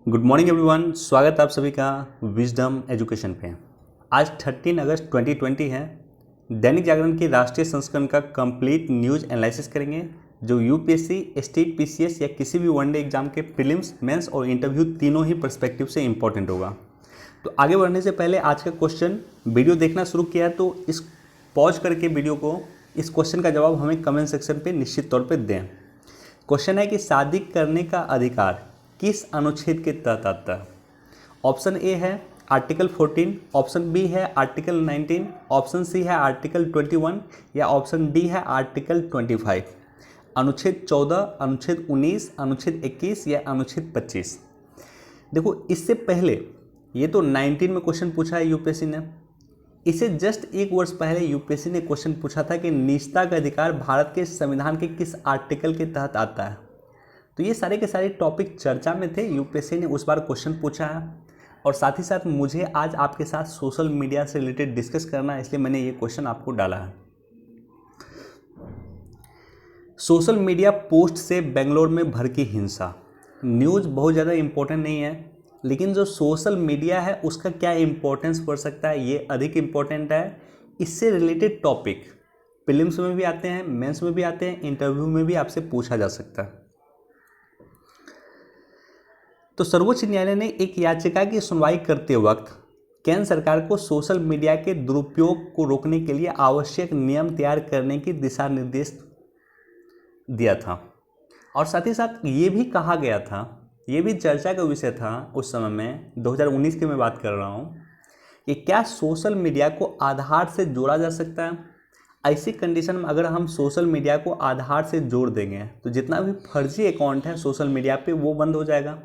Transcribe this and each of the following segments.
Good morning everyone, स्वागत है आप सभी का विजडम एजुकेशन पे। आज 13 अगस्त 2020 है। दैनिक जागरण की राष्ट्रीय संस्करण का कंप्लीट न्यूज़ एनालिसिस करेंगे जो यूपीएससी, स्टेट पीसीएस या किसी भी वनडे एग्जाम के प्रीलिम्स, मेंस और इंटरव्यू तीनों ही पर्सपेक्टिव से इंपॉर्टेंट होगा। तो आगे बढ़ने से पहले आज का क्वेश्चन, वीडियो देखना शुरू किया है तो इस पॉज करके वीडियो को इस क्वेश्चन का जवाब हमें कमेंट सेक्शन पे निश्चित तौर पे दें। क्वेश्चन है कि शादी करने का अधिकार किस अनुच्छेद के तहत आता है। ऑप्शन ए है आर्टिकल 14, ऑप्शन बी है आर्टिकल 19, ऑप्शन सी है आर्टिकल 21 या ऑप्शन डी है आर्टिकल 25। अनुच्छेद 14, अनुच्छेद 19, अनुच्छेद 21 या अनुच्छेद 25। देखो, इससे पहले ये तो 19 में क्वेश्चन पूछा है यूपीएससी ने। इसे जस्ट एक वर्ष पहले यूपीएससी ने क्वेश्चन पूछा था कि निजता का अधिकार भारत के संविधान के किस आर्टिकल के तहत आता है। तो ये सारे के सारे टॉपिक चर्चा में थे, यूपीएससी ने उस बार क्वेश्चन पूछा है। और साथ ही साथ मुझे आज आपके साथ सोशल मीडिया से रिलेटेड डिस्कस करना है, इसलिए मैंने ये क्वेश्चन आपको डाला है। सोशल मीडिया पोस्ट से बेंगलोर में भड़की हिंसा। न्यूज़ बहुत ज़्यादा इम्पोर्टेंट नहीं है, लेकिन जो सोशल मीडिया है उसका क्या इम्पोर्टेंस पड़ सकता है ये अधिक इम्पोर्टेंट है। इससे रिलेटेड टॉपिक प्रीलिम्स में भी आते हैं, मेंस में भी आते हैं, इंटरव्यू में भी आपसे पूछा जा सकता है। तो सर्वोच्च न्यायालय ने एक याचिका की सुनवाई करते वक्त केंद्र सरकार को सोशल मीडिया के दुरुपयोग को रोकने के लिए आवश्यक नियम तैयार करने की दिशा निर्देश दिया था। और साथ ही साथ ये भी कहा गया था, ये भी चर्चा का विषय था उस समय में, 2019 की मैं बात कर रहा हूँ, कि क्या सोशल मीडिया को आधार से जोड़ा जा सकता है। ऐसी कंडीशन में अगर हम सोशल मीडिया को आधार से जोड़ देंगे तो जितना भी फर्जी अकाउंट है सोशल मीडिया पे वो बंद हो जाएगा।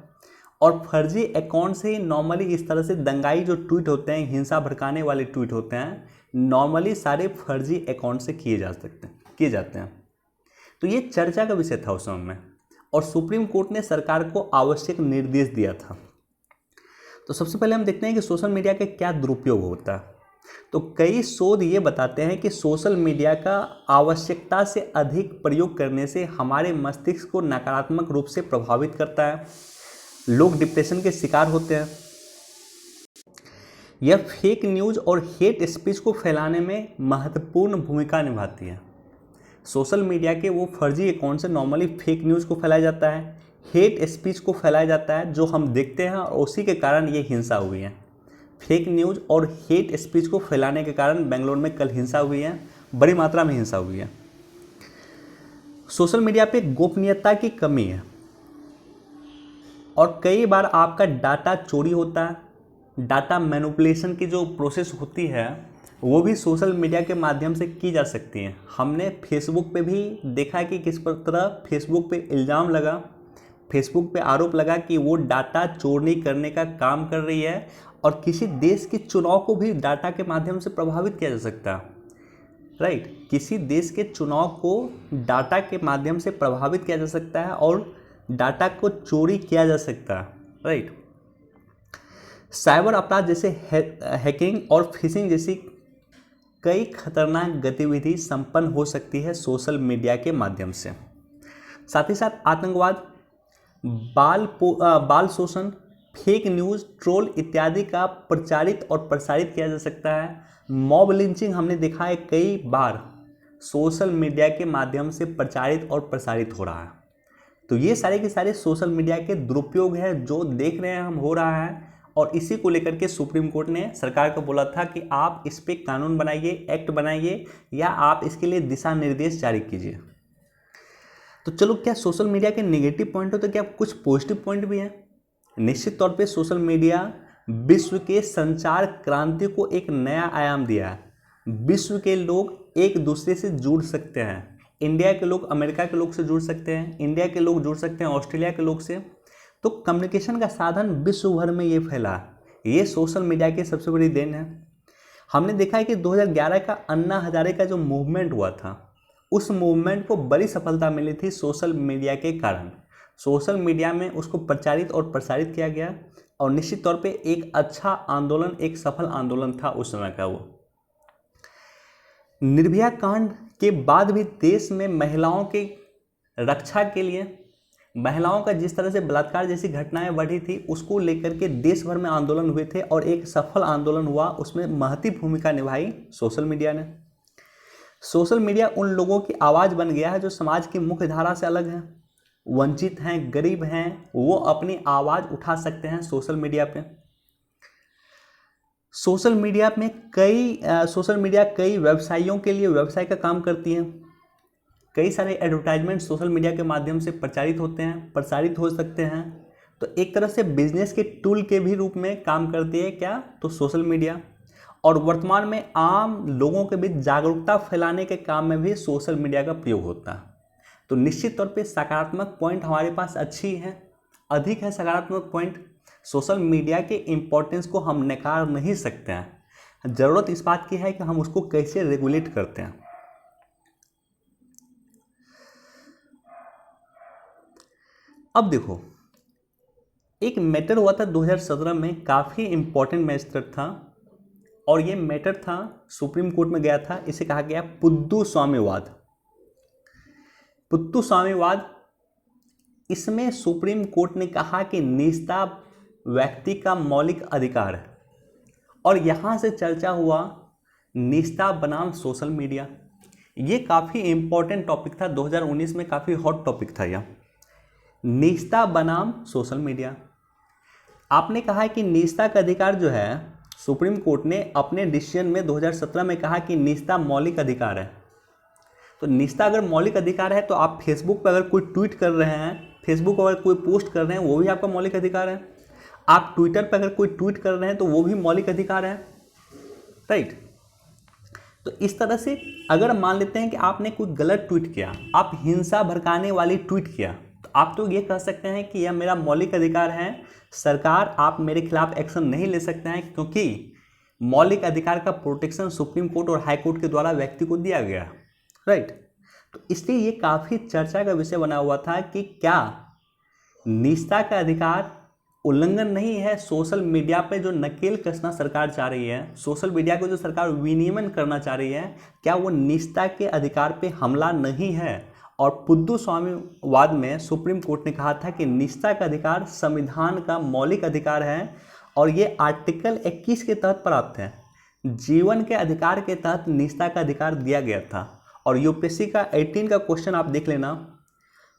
और फर्जी अकाउंट से ही नॉर्मली इस तरह से दंगाई जो ट्वीट होते हैं, हिंसा भड़काने वाले ट्वीट होते हैं, नॉर्मली सारे फर्जी अकाउंट से किए जाते हैं। तो ये चर्चा का विषय था उस समय में, और सुप्रीम कोर्ट ने सरकार को आवश्यक निर्देश दिया था। तो सबसे पहले हम देखते हैं कि सोशल मीडिया का क्या दुरुपयोग होता है। तो कई शोध ये बताते हैं कि सोशल मीडिया का आवश्यकता से अधिक प्रयोग करने से हमारे मस्तिष्क को नकारात्मक रूप से प्रभावित करता है। लोग डिप्रेशन के शिकार होते हैं। यह फेक न्यूज़ और हेट स्पीच को फैलाने में महत्वपूर्ण भूमिका निभाती है। सोशल मीडिया के वो फर्जी अकाउंट से नॉर्मली फेक न्यूज़ को फैलाया जाता है, हेट स्पीच को फैलाया जाता है, जो हम देखते हैं, और उसी के कारण ये हिंसा हुई है। फेक न्यूज़ और हेट स्पीच को फैलाने के कारण बेंगलोर में कल हिंसा हुई है, बड़ी मात्रा में हिंसा हुई है। सोशल मीडिया पे गोपनीयता की कमी है और कई बार आपका डाटा चोरी होता है। डाटा मैनिपुलेशन की जो प्रोसेस होती है वो भी सोशल मीडिया के माध्यम से की जा सकती है। हमने फेसबुक पे भी देखा कि किस तरह फेसबुक पे इल्ज़ाम लगा, फेसबुक पे आरोप लगा कि वो डाटा चोरी करने का काम कर रही है, और किसी देश के चुनाव को भी डाटा के माध्यम से प्रभावित किया जा सकता है। राइट, किसी देश के चुनाव को डाटा के माध्यम से प्रभावित किया जा सकता है और डाटा को चोरी किया जा सकता है। राइट, साइबर अपराध जैसे हैकिंग और फिशिंग जैसी कई खतरनाक गतिविधि संपन्न हो सकती है सोशल मीडिया के माध्यम से। साथ ही साथ आतंकवाद, बाल शोषण, फेक न्यूज़, ट्रोल इत्यादि का प्रचारित और प्रसारित किया जा सकता है। मॉब लिंचिंग हमने देखा है कई बार सोशल मीडिया के माध्यम से प्रचारित और प्रसारित हो रहा है। तो ये सारे के सारे सोशल मीडिया के दुरुपयोग है जो देख रहे हैं हम हो रहा है, और इसी को लेकर के सुप्रीम कोर्ट ने सरकार को बोला था कि आप इस पे कानून बनाइए, एक्ट बनाइए, या आप इसके लिए दिशा निर्देश जारी कीजिए। तो चलो, क्या सोशल मीडिया के नेगेटिव पॉइंट हो तो क्या कुछ पॉजिटिव पॉइंट भी हैं। निश्चित तौर पे सोशल मीडिया विश्व के संचार क्रांति को एक नया आयाम दिया है। विश्व के लोग एक दूसरे से जुड़ सकते हैं। इंडिया के लोग अमेरिका के लोग से जुड़ सकते हैं, इंडिया के लोग जुड़ सकते हैं ऑस्ट्रेलिया के लोग से। तो कम्युनिकेशन का साधन विश्व भर में ये फैला, ये सोशल मीडिया की सबसे बड़ी देन है। हमने देखा है कि 2011 का अन्ना हजारे का जो मूवमेंट हुआ था, उस मूवमेंट को बड़ी सफलता मिली थी सोशल मीडिया के कारण। सोशल मीडिया में उसको प्रचारित और प्रसारित किया गया, और निश्चित तौर पे एक अच्छा आंदोलन, एक सफल आंदोलन था उस समय का वो। निर्भया कांड के बाद भी देश में महिलाओं के रक्षा के लिए महिलाओं का जिस तरह से बलात्कार जैसी घटनाएं बढ़ी थी उसको लेकर के देश भर में आंदोलन हुए थे और एक सफल आंदोलन हुआ, उसमें महती भूमिका निभाई सोशल मीडिया ने। सोशल मीडिया उन लोगों की आवाज़ बन गया है जो समाज की मुख्य धारा से अलग हैं, वंचित हैं, गरीब हैं, वो अपनी आवाज़ उठा सकते हैं सोशल मीडिया पे। सोशल मीडिया कई व्यवसायियों के लिए व्यवसाय का काम करती हैं। कई सारे एडवर्टाइजमेंट सोशल मीडिया के माध्यम से प्रसारित हो सकते हैं। तो एक तरह से बिजनेस के टूल के भी रूप में काम करती है क्या, तो सोशल मीडिया। और वर्तमान में आम लोगों के बीच जागरूकता फैलाने के काम में भी सोशल मीडिया का प्रयोग होता है। तो निश्चित तौर पे सकारात्मक पॉइंट हमारे पास अधिक है सकारात्मक पॉइंट। सोशल मीडिया के इम्पोर्टेंस को हम नकार नहीं सकते हैं, ज़रूरत इस बात की है कि हम उसको कैसे रेगुलेट करते हैं। अब देखो, एक मैटर हुआ था 2017 में, काफ़ी इम्पोर्टेंट मैटर था, और ये मैटर था सुप्रीम कोर्ट में गया था। इसे कहा गया पुद्दु स्वामीवाद। इसमें सुप्रीम कोर्ट ने कहा कि निजता व्यक्ति का मौलिक अधिकार है, और यहाँ से चर्चा हुआ निजता बनाम सोशल मीडिया। ये काफ़ी इम्पोर्टेंट टॉपिक था, 2019 में काफ़ी हॉट टॉपिक था यह, निजता बनाम सोशल मीडिया। आपने कहा कि निजता का अधिकार जो है, सुप्रीम कोर्ट ने अपने डिसीजन में 2017 में कहा कि निजता मौलिक अधिकार है। तो निजता अगर मौलिक अधिकार है तो आप फेसबुक पर अगर कोई ट्वीट कर रहे हैं, फेसबुक पर अगर कोई पोस्ट कर रहे हैं, वो भी आपका मौलिक अधिकार है। आप ट्विटर पर अगर कोई ट्वीट कर रहे हैं तो वो भी मौलिक अधिकार है, राइट। तो इस तरह से अगर मान लेते हैं कि आपने कोई गलत ट्वीट किया, आप हिंसा भड़काने वाली ट्वीट किया, तो आप तो ये कह सकते हैं कि यह मेरा मौलिक अधिकार है, सरकार आप मेरे खिलाफ एक्शन नहीं ले सकते हैं, क्योंकि मौलिक अधिकार का प्रोटेक्शन सुप्रीम कोर्ट और हाई कोर्ट के द्वारा व्यक्ति को दिया गया, राइट। तो इसलिए ये काफ़ी चर्चा का विषय बना हुआ था कि क्या निजता का अधिकार उल्लंघन नहीं है। सोशल मीडिया पे जो नकेल कसना सरकार चाह रही है, सोशल मीडिया को जो सरकार विनियमन करना चाह रही है, क्या वो निजता के अधिकार पे हमला नहीं है। और पुद्दु स्वामीवाद में सुप्रीम कोर्ट ने कहा था कि निजता का अधिकार संविधान का मौलिक अधिकार है, और ये आर्टिकल 21 के तहत प्राप्त है। जीवन के अधिकार के तहत निजता का अधिकार दिया गया था। और यूपीएससी का 18 का क्वेश्चन आप देख लेना,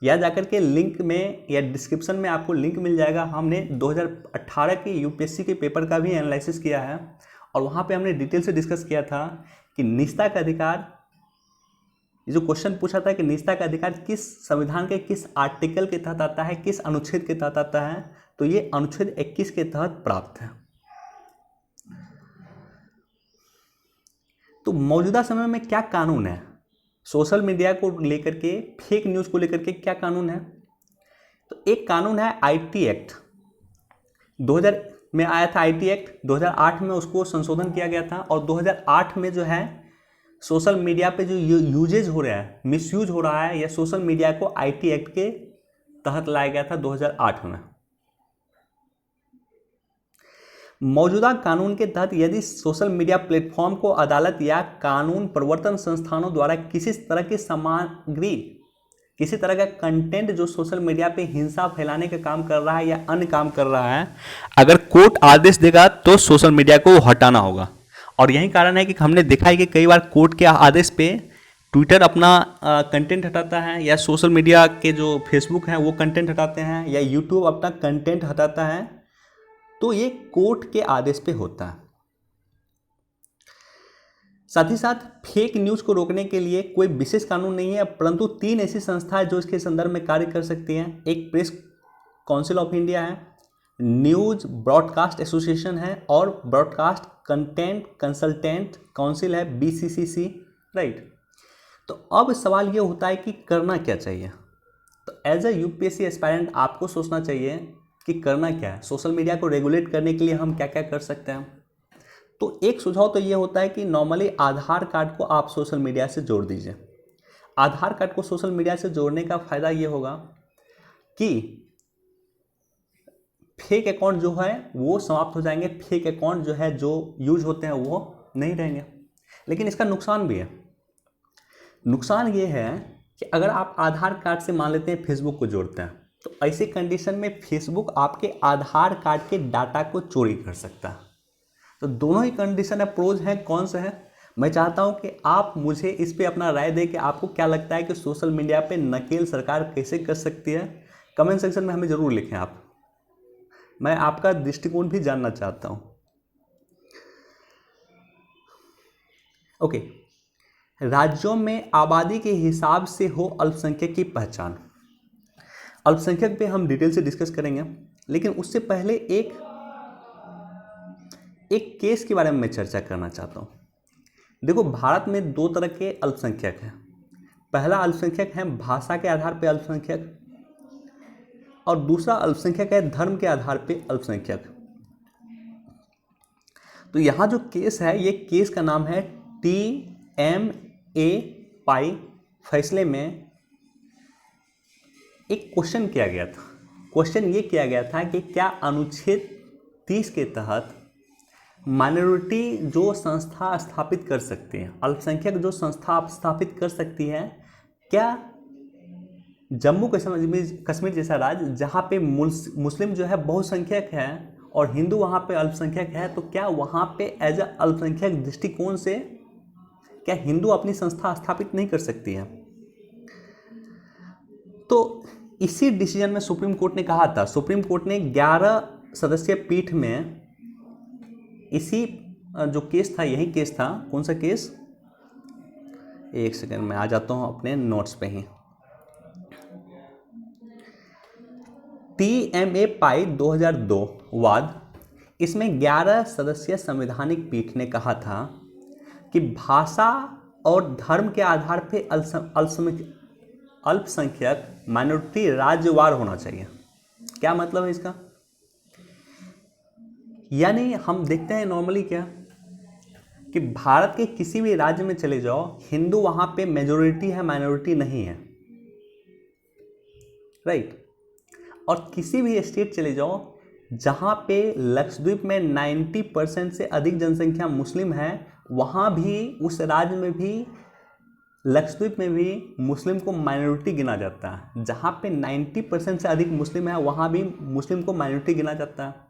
या जाकर के लिंक में या डिस्क्रिप्शन में आपको लिंक मिल जाएगा। हमने 2018 के यूपीएससी के पेपर का भी एनालिसिस किया है, और वहाँ पे हमने डिटेल से डिस्कस किया था कि निजता का अधिकार, ये जो क्वेश्चन पूछा था कि निजता का अधिकार किस संविधान के किस आर्टिकल के तहत आता है, किस अनुच्छेद के तहत आता है, तो ये अनुच्छेद 21 के तहत प्राप्त है। तो मौजूदा समय में क्या कानून है सोशल मीडिया को लेकर के, फेक न्यूज़ को लेकर के क्या कानून है। तो एक कानून है आईटी एक्ट, 2000 में आया था आईटी एक्ट, 2008 में उसको संशोधन किया गया था, और 2008 में जो है सोशल मीडिया पे जो यूजेज हो रहा है, मिसयूज हो रहा है, या सोशल मीडिया को आईटी एक्ट के तहत लाया गया था 2008 में। मौजूदा कानून के तहत यदि सोशल मीडिया प्लेटफॉर्म को अदालत या कानून प्रवर्तन संस्थानों द्वारा किसी तरह की सामग्री, किसी तरह का कंटेंट जो सोशल मीडिया पे हिंसा फैलाने का काम कर रहा है या अन्य काम कर रहा है, अगर कोर्ट आदेश देगा तो सोशल मीडिया को हटाना होगा। और यही कारण है कि हमने देखा है कि कई बार कोर्ट के आदेश पे ट्विटर अपना कंटेंट हटाता है, या सोशल मीडिया के जो फेसबुक हैं वो कंटेंट हटाते हैं, या यूट्यूब अपना कंटेंट हटाता है, तो ये कोर्ट के आदेश पे होता है। साथ ही साथ फेक न्यूज़ को रोकने के लिए कोई विशेष कानून नहीं है, परंतु 3 ऐसी संस्थाएं जो इसके संदर्भ में कार्य कर सकती हैं। एक प्रेस काउंसिल ऑफ इंडिया है, न्यूज ब्रॉडकास्ट एसोसिएशन है, और ब्रॉडकास्ट कंटेंट कंसल्टेंट काउंसिल है, बीसीसीसी, राइट। तो अब सवाल ये होता है कि करना क्या चाहिए। तो एज ए यूपीएससी एस्पायरेंट आपको सोचना चाहिए कि करना क्या है, सोशल मीडिया को रेगुलेट करने के लिए हम क्या क्या कर सकते हैं। तो एक सुझाव तो ये होता है कि नॉर्मली आधार कार्ड को आप सोशल मीडिया से जोड़ दीजिए। आधार कार्ड को सोशल मीडिया से जोड़ने का फ़ायदा ये होगा कि फेक अकाउंट जो है वो समाप्त हो जाएंगे, फेक अकाउंट जो है जो यूज होते हैं वो नहीं रहेंगे। लेकिन इसका नुकसान भी है। नुकसान ये है कि अगर आप आधार कार्ड से मान लेते हैं फेसबुक को जोड़ते हैं, तो ऐसे कंडीशन में फेसबुक आपके आधार कार्ड के डाटा को चोरी कर सकता है। तो दोनों ही कंडीशन अप्रोच हैं, कौन सा है? मैं चाहता हूं कि आप मुझे इस पे अपना राय दें कि आपको क्या लगता है कि सोशल मीडिया पे नकेल सरकार कैसे कर सकती है। कमेंट सेक्शन में हमें ज़रूर लिखें आप, मैं आपका दृष्टिकोण भी जानना चाहता हूं। ओके, राज्यों में आबादी के हिसाब से हो अल्पसंख्यक की पहचान। अल्पसंख्यक पे हम डिटेल से डिस्कस करेंगे, लेकिन उससे पहले एक केस के बारे में मैं चर्चा करना चाहता हूँ। देखो, भारत में दो तरह के अल्पसंख्यक हैं। पहला अल्पसंख्यक है भाषा के आधार पर अल्पसंख्यक, और दूसरा अल्पसंख्यक है धर्म के आधार पर अल्पसंख्यक। तो यहाँ जो केस है, ये केस का नाम है TMA पाई। फैसले में एक क्वेश्चन किया गया था। क्वेश्चन ये किया गया था कि क्या अनुच्छेद 30 के तहत माइनॉरिटी जो संस्था स्थापित कर सकती है, अल्पसंख्यक जो संस्था स्थापित कर सकती है, क्या जम्मू कश्मीर जैसा राज्य जहाँ पे मुस्लिम जो है बहुसंख्यक है और हिंदू वहाँ पे अल्पसंख्यक है, तो क्या वहाँ पे एज अ अल्पसंख्यक दृष्टिकोण से क्या हिंदू अपनी संस्था स्थापित नहीं कर सकती है? तो इसी डिसीजन में सुप्रीम कोर्ट ने कहा था, सुप्रीम कोर्ट ने 11 सदस्यीय पीठ में इसी जो केस था, यही केस था। कौन सा केस? एक सेकंड में आ जाता हूं अपने नोट्स पे ही। TMA पाई 2002 वाद, इसमें 11 सदस्यीय संवैधानिक पीठ ने कहा था कि भाषा और धर्म के आधार पर अल्पसंख्यक माइनॉरिटी राज्यवार होना चाहिए। क्या मतलब है इसका? यानी हम देखते हैं नॉर्मली क्या कि भारत के किसी भी राज्य में चले जाओ, हिंदू वहां पे मेजोरिटी है, माइनॉरिटी नहीं है, राइट। और किसी भी स्टेट चले जाओ जहां पे लक्षद्वीप में 90% से अधिक जनसंख्या मुस्लिम है, वहां भी, उस राज्य में भी, लक्षद्वीप में भी मुस्लिम को माइनॉरिटी गिना जाता है। जहाँ पे 90% से अधिक मुस्लिम है, वहाँ भी मुस्लिम को माइनॉरिटी गिना जाता है।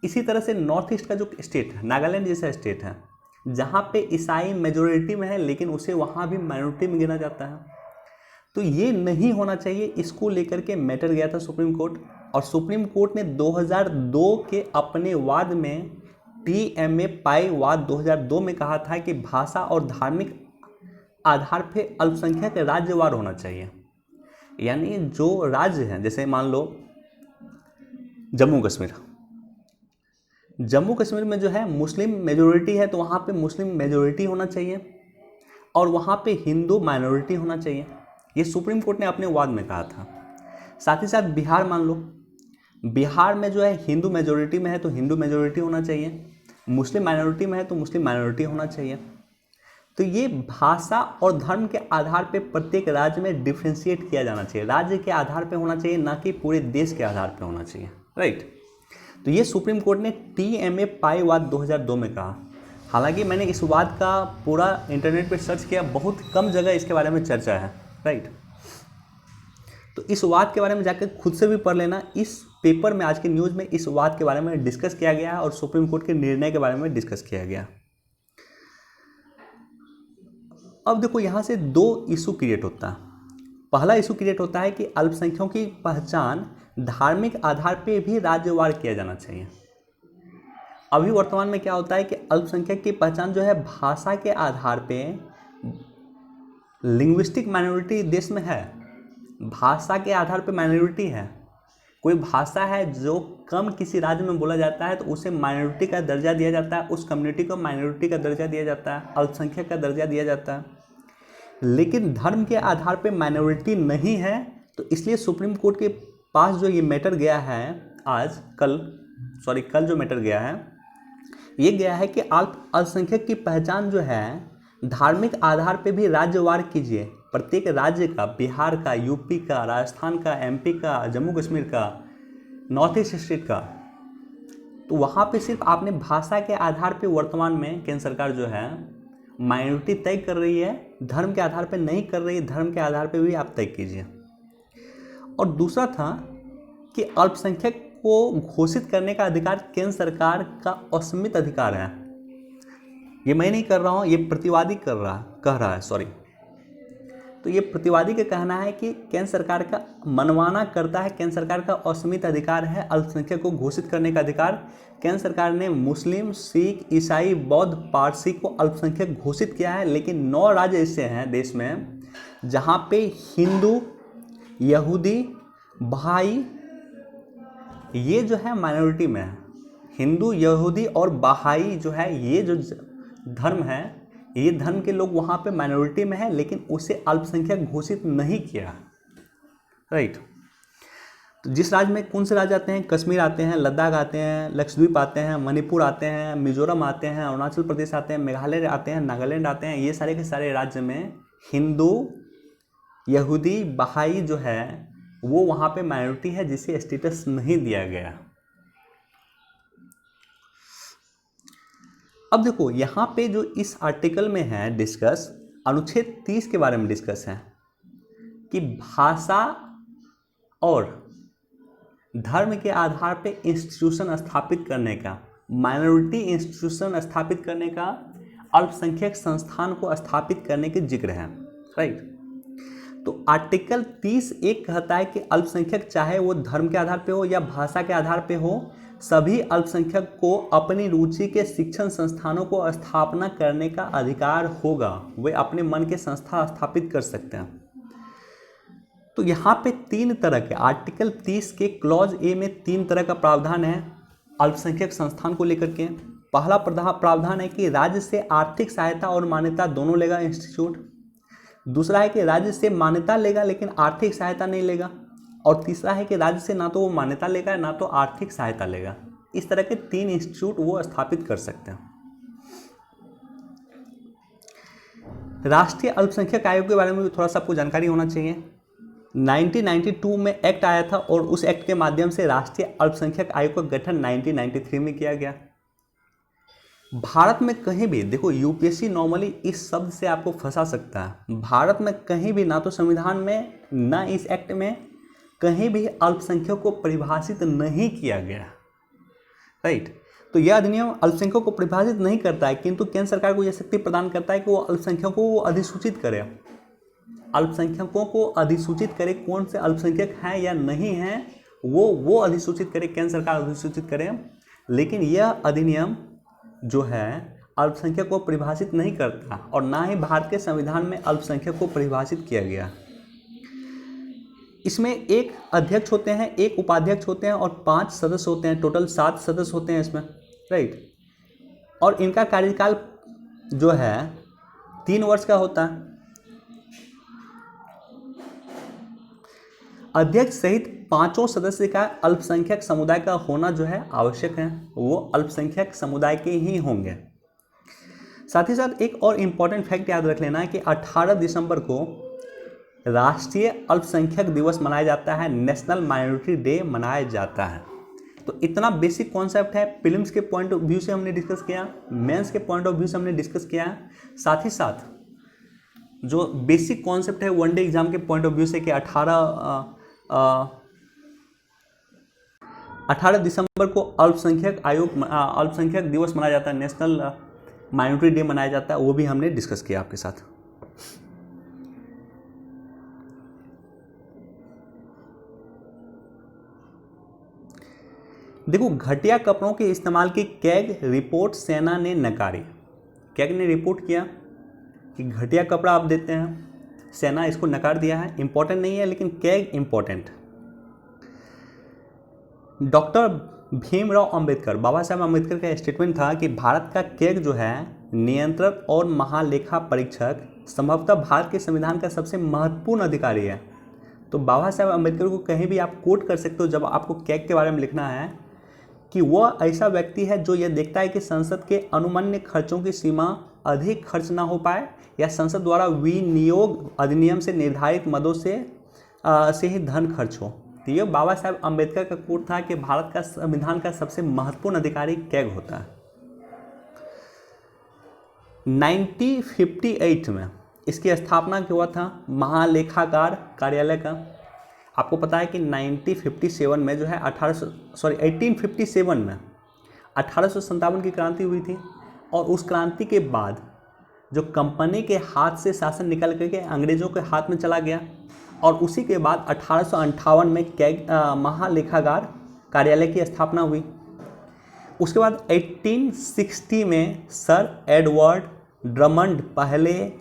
इसी तरह से नॉर्थ ईस्ट का जो स्टेट है, नागालैंड जैसा स्टेट है, जहाँ पे ईसाई मेजोरिटी में है लेकिन उसे वहाँ भी माइनॉरिटी में गिना जाता है। तो ये नहीं होना चाहिए। इसको लेकर के मैटर गया था सुप्रीम कोर्ट, और सुप्रीम कोर्ट ने 2002 के अपने वाद में, TMA पाई वाद 2002 में कहा था कि भाषा और धार्मिक आधार पे अल्पसंख्यक राज्यवार होना चाहिए। यानी जो राज्य हैं, जैसे मान लो जम्मू कश्मीर में जो है मुस्लिम मेजोरिटी है, तो वहाँ पे मुस्लिम मेजोरिटी होना चाहिए और वहाँ पे हिंदू माइनॉरिटी होना चाहिए। ये सुप्रीम कोर्ट ने अपने वाद में कहा था। साथ ही साथ बिहार मान लो, बिहार में जो है हिंदू मेजोरिटी में है तो हिंदू मेजोरिटी होना चाहिए, मुस्लिम माइनॉरिटी में है तो मुस्लिम माइनॉरिटी होना चाहिए। तो ये भाषा और धर्म के आधार पे प्रत्येक राज्य में डिफ्रेंशिएट किया जाना चाहिए। राज्य के आधार पे होना चाहिए, ना कि पूरे देश के आधार पे होना चाहिए, राइट। तो ये सुप्रीम कोर्ट ने TMA पाई वाद 2002 में कहा। हालांकि मैंने इस वाद का पूरा इंटरनेट पे सर्च किया, बहुत कम जगह इसके बारे में चर्चा है, राइट। तो इस वाद के बारे में जाकर खुद से भी पढ़ लेना। इस पेपर में, आज के न्यूज़ में इस वाद के बारे में डिस्कस किया गया और सुप्रीम कोर्ट के निर्णय के बारे में डिस्कस किया गया। अब देखो, यहाँ से दो इशू क्रिएट होता है। पहला इशू क्रिएट होता है कि अल्पसंख्यकों की पहचान धार्मिक आधार पे भी राज्यवार किया जाना चाहिए। अभी वर्तमान में क्या होता है कि अल्पसंख्यक की पहचान जो है भाषा के आधार पे, लिंग्विस्टिक माइनॉरिटी देश में है, भाषा के आधार पे माइनॉरिटी है। कोई भाषा है जो कम किसी राज्य में बोला जाता है तो उसे माइनॉरिटी का दर्जा दिया जाता है, उस कम्युनिटी को माइनॉरिटी का दर्जा दिया जाता है, अल्पसंख्यक का दर्जा दिया जाता है। लेकिन धर्म के आधार पे माइनॉरिटी नहीं है, तो इसलिए सुप्रीम कोर्ट के पास जो ये मैटर गया है, कल जो मैटर गया है, ये गया है कि अल्पसंख्यक की पहचान जो है धार्मिक आधार पे भी राज्यवार कीजिए। प्रत्येक राज्य का, बिहार का, यूपी का, राजस्थान का, MP का, जम्मू कश्मीर का, नॉर्थ ईस्ट स्टेट का, तो वहाँ पे सिर्फ आपने भाषा के आधार पे वर्तमान में केंद्र सरकार जो है माइनॉरिटी तय कर रही है, धर्म के आधार पे नहीं कर रही है। धर्म के आधार पे भी आप तय कीजिए। और दूसरा था कि अल्पसंख्यक को घोषित करने का अधिकार केंद्र सरकार का असीमित अधिकार है। ये मैं नहीं कर रहा हूँ, ये प्रतिवादी कह रहा है सॉरी। तो ये प्रतिवादी का कहना है कि केंद्र सरकार का मनमाना करता है, केंद्र सरकार का असीमित अधिकार है अल्पसंख्यक को घोषित करने का अधिकार। केंद्र सरकार ने मुस्लिम, सिख, ईसाई, बौद्ध, पारसी को अल्पसंख्यक घोषित किया है, लेकिन 9 राज्य ऐसे हैं देश में जहाँ पे हिंदू, यहूदी, बहाई ये जो है माइनॉरिटी में है। हिंदू, यहूदी और बहाई जो है ये जो धर्म है, ये धर्म के लोग वहाँ पे माइनॉरिटी में है, लेकिन उसे अल्पसंख्यक घोषित नहीं किया। राइट। तो जिस राज्य में कौन से राज्य आते हैं? कश्मीर आते हैं, लद्दाख आते हैं, लक्षद्वीप आते हैं, मणिपुर आते हैं, मिजोरम आते हैं, अरुणाचल प्रदेश आते हैं, मेघालय आते हैं, नागालैंड आते हैं। ये सारे के सारे राज्य में हिंदू, यहूदी, बहाई जो है वो वहाँ पे माइनॉरिटी है, जिसे स्टेटस नहीं दिया गया। अब देखो यहाँ पे जो इस आर्टिकल में है डिस्कस, अनुच्छेद 30 के बारे में डिस्कस है कि भाषा और धर्म के आधार पे इंस्टीट्यूशन स्थापित करने का, माइनॉरिटी इंस्टीट्यूशन स्थापित करने का, अल्पसंख्यक संस्थान को स्थापित करने के जिक्र है। राइट। तो आर्टिकल 30(1) कहता है कि अल्पसंख्यक चाहे वो धर्म के आधार पे हो या भाषा के आधार पे हो, सभी अल्पसंख्यक को अपनी रुचि के शिक्षण संस्थानों को स्थापना करने का अधिकार होगा। वे अपने मन के संस्था स्थापित कर सकते हैं। तो यहाँ पे 3 तरह के, आर्टिकल 30 के क्लॉज ए में 3 तरह का प्रावधान है अल्पसंख्यक संस्थान को लेकर के। पहला प्रावधान है कि राज्य से आर्थिक सहायता और मान्यता दोनों लेगा इंस्टीट्यूट। दूसरा है कि राज्य से मान्यता लेगा लेकिन आर्थिक सहायता नहीं लेगा। और तीसरा है कि राज्य से ना तो वो मान्यता लेगा ना तो आर्थिक सहायता लेगा। इस तरह के 3 इंस्टीट्यूट वो स्थापित कर सकते हैं। राष्ट्रीय अल्पसंख्यक आयोग के बारे में भी थोड़ा सा आपको जानकारी होना चाहिए। 1992 में एक्ट आया था और उस एक्ट के माध्यम से राष्ट्रीय अल्पसंख्यक आयोग का गठन 1993 में किया गया। भारत में कहीं भी देखो, यूपीएससी नॉर्मली इस शब्द से आपको फंसा सकता है। भारत में कहीं भी ना तो संविधान में ना इस एक्ट में कहीं भी अल्पसंख्यक को परिभाषित नहीं किया गया। राइट। तो यह अधिनियम अल्पसंख्यकों को परिभाषित नहीं करता है, किंतु केंद्र सरकार को यह शक्ति प्रदान करता है कि वो अल्पसंख्यकों को अधिसूचित करे, अल्पसंख्यकों को अधिसूचित करे, कौन से अल्पसंख्यक हैं या नहीं हैं वो अधिसूचित करे, केंद्र सरकार अधिसूचित करे। लेकिन यह अधिनियम जो है अल्पसंख्यक को परिभाषित नहीं करता और ना ही भारत के संविधान में अल्पसंख्यक को परिभाषित किया गया। इसमें एक अध्यक्ष होते हैं, एक उपाध्यक्ष होते हैं और 5 सदस्य होते हैं। टोटल 7 सदस्य होते हैं इसमें। राइट। और इनका कार्यकाल जो है 3 वर्ष का होता है। अध्यक्ष सहित 5 सदस्य का अल्पसंख्यक समुदाय का होना जो है आवश्यक है, वो अल्पसंख्यक समुदाय के ही होंगे। साथ ही साथ एक और इम्पॉर्टेंट फैक्ट याद रख लेना है कि 18 दिसंबर को राष्ट्रीय अल्पसंख्यक दिवस मनाया जाता है, नेशनल माइनॉरिटी डे मनाया जाता है। तो इतना बेसिक कॉन्सेप्ट है, प्रीलिम्स के पॉइंट ऑफ व्यू से हमने डिस्कस किया, मेंस के पॉइंट ऑफ व्यू से हमने डिस्कस किया। साथ ही साथ जो बेसिक कॉन्सेप्ट है वनडे एग्जाम के पॉइंट ऑफ व्यू से कि 18 दिसंबर को अल्पसंख्यक दिवस मनाया जाता है, नेशनल माइनॉरिटी डे मनाया जाता है, वो भी हमने डिस्कस किया आपके साथ। देखो, घटिया कपड़ों के इस्तेमाल की कैग रिपोर्ट सेना ने नकारी। कैग ने रिपोर्ट किया कि घटिया कपड़ा आप देते हैं, सेना इसको नकार दिया है। इंपॉर्टेंट नहीं है लेकिन CAG important. Doctor Bhimrao Ambedkar, Baba Saheb Ambedkar का स्टेटमेंट था कि भारत का कैग जो है नियंत्रक और महालेखा परीक्षक संभवतः भारत के संविधान का सबसे महत्वपूर्ण अधिकारी है। तो बाबा साहब अंबेडकर को कहीं भी आप कोट कर सकते हो जब आपको कैग के बारे में लिखना है कि वह ऐसा व्यक्ति है जो यह देखता है कि संसद के अनुमान्य खर्चों की सीमा अधिक खर्च ना हो पाए या संसद द्वारा विनियोग अधिनियम से निर्धारित मदों से ही धन खर्च हो। तो यह बाबा साहब अंबेडकर का कोट था कि भारत का संविधान का सबसे महत्वपूर्ण अधिकारी कैग होता है। 1958 में इसकी स्थापना हुआ था महालेखाकार कार्यालय का। आपको पता है कि 1957 में जो है 1857 में 1857 की क्रांति हुई थी, और उस क्रांति के बाद जो कंपनी के हाथ से शासन निकल करके अंग्रेज़ों के हाथ में चला गया, और उसी के बाद 1858 में कैग महालेखागार कार्यालय की स्थापना हुई। उसके बाद 1860 में सर एडवर्ड ड्रमंड पहले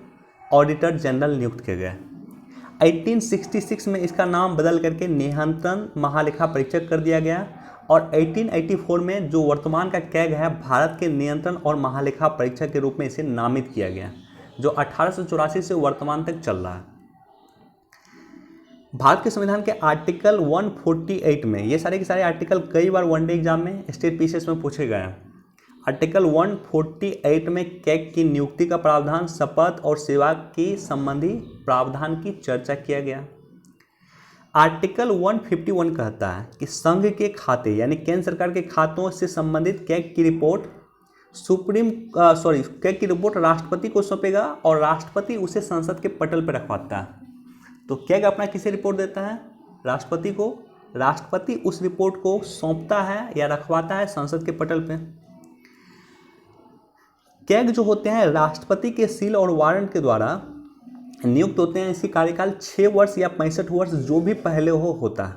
ऑडिटर जनरल नियुक्त किए गए। 1866 में इसका नाम बदल करके नियंत्रण महालेखा परीक्षक कर दिया गया, और 1884 में जो वर्तमान का कैग है भारत के नियंत्रण और महालेखा परीक्षक के रूप में इसे नामित किया गया, जो 1884 से वर्तमान तक चल रहा है। भारत के संविधान के आर्टिकल 148 में, ये सारे के सारे आर्टिकल कई बार वनडे एग्जाम में स्टेट पीसीएस में पूछे गए हैं। आर्टिकल 148 में कैग की नियुक्ति का प्रावधान, शपथ और सेवा की संबंधी प्रावधान की चर्चा किया गया। आर्टिकल 151 कहता है कि संघ के खाते यानी केंद्र सरकार के खातों से संबंधित कैग की रिपोर्ट कैग की रिपोर्ट राष्ट्रपति को सौंपेगा, और राष्ट्रपति उसे संसद के पटल पर रखवाता है। तो कैग अपना किसे रिपोर्ट देता है? राष्ट्रपति को। राष्ट्रपति उस रिपोर्ट को सौंपता है या रखवाता है संसद के पटल पे। कैग जो होते हैं राष्ट्रपति के सील और वारंट के द्वारा नियुक्त होते हैं। इसकी कार्यकाल 6 वर्ष या 65 वर्ष जो भी पहले होता है।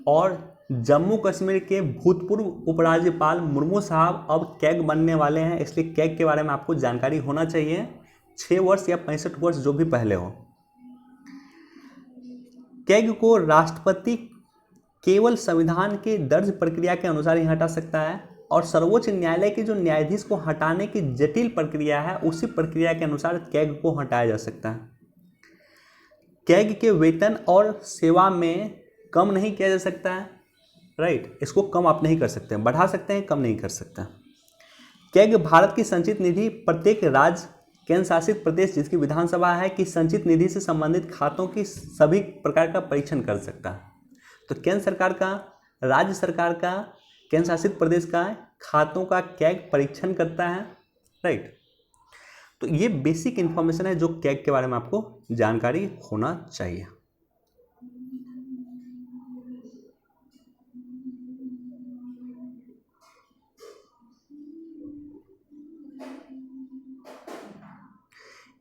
और जम्मू कश्मीर के भूतपूर्व उपराज्यपाल मुर्मू साहब अब कैग बनने वाले हैं, इसलिए कैग के बारे में आपको जानकारी होना चाहिए। 6 वर्ष या 65 वर्ष जो भी पहले हो। कैग को राष्ट्रपति केवल संविधान के दर्ज प्रक्रिया के अनुसार ही हटा सकता है, और सर्वोच्च न्यायालय के जो न्यायाधीश को हटाने की जटिल प्रक्रिया है उसी प्रक्रिया के अनुसार कैग को हटाया जा सकता है। कैग के वेतन और सेवा में कम नहीं किया जा सकता है, राइट। इसको कम आप नहीं कर सकते, बढ़ा सकते हैं, कम नहीं कर सकते। कैग भारत की संचित निधि प्रत्येक राज्य केंद्र शासित प्रदेश जिसकी विधानसभा है कि संचित निधि से संबंधित खातों की सभी प्रकार का परीक्षण कर सकता है। तो केंद्र सरकार का, राज्य सरकार का, केंद्र शासित प्रदेश का खातों का कैग परीक्षण करता है, राइट। तो ये बेसिक इंफॉर्मेशन है जो कैग के बारे में आपको जानकारी होना चाहिए।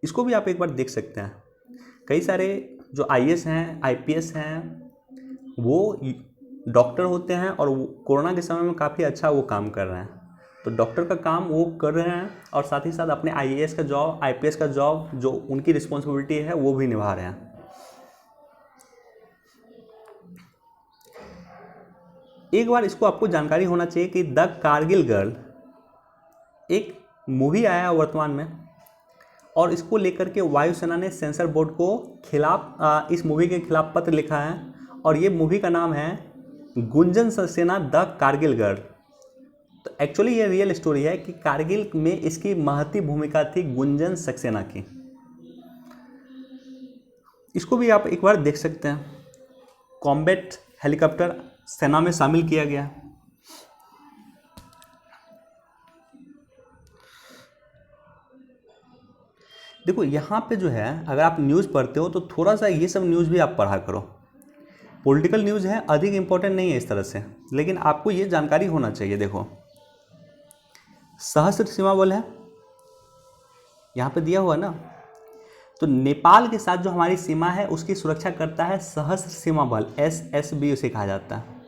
इसको भी आप एक बार देख सकते हैं। कई सारे जो आईएएस हैं, आईपीएस हैं, वो डॉक्टर होते हैं और कोरोना के समय में काफ़ी अच्छा वो काम कर रहे हैं। तो डॉक्टर का काम वो कर रहे हैं और साथ ही साथ अपने आईएएस का जॉब, आईपीएस का जॉब जो उनकी रिस्पॉन्सिबिलिटी है वो भी निभा रहे हैं। एक बार इसको आपको जानकारी होना चाहिए कि द कारगिल गर्ल एक मूवी आया वर्तमान में, और इसको लेकर के वायुसेना ने सेंसर बोर्ड को खिलाफ इस मूवी के खिलाफ पत्र लिखा है, और ये मूवी का नाम है गुंजन सक्सेना द कारगिल गर्ल। तो एक्चुअली ये रियल स्टोरी है कि कारगिल में इसकी महती भूमिका थी गुंजन सक्सेना की। इसको भी आप एक बार देख सकते हैं। कॉम्बैट हेलीकॉप्टर सेना में शामिल किया गया। देखो यहाँ पे जो है, अगर आप न्यूज़ पढ़ते हो तो थोड़ा सा ये सब न्यूज़ भी आप पढ़ा करो। पॉलिटिकल न्यूज़ है, अधिक इंपॉर्टेंट नहीं है इस तरह से, लेकिन आपको ये जानकारी होना चाहिए। देखो सशस्त्र सीमा बल है, यहाँ पे दिया हुआ ना, तो नेपाल के साथ जो हमारी सीमा है उसकी सुरक्षा करता है सशस्त्र सीमा बल, SSB उसे कहा जाता है।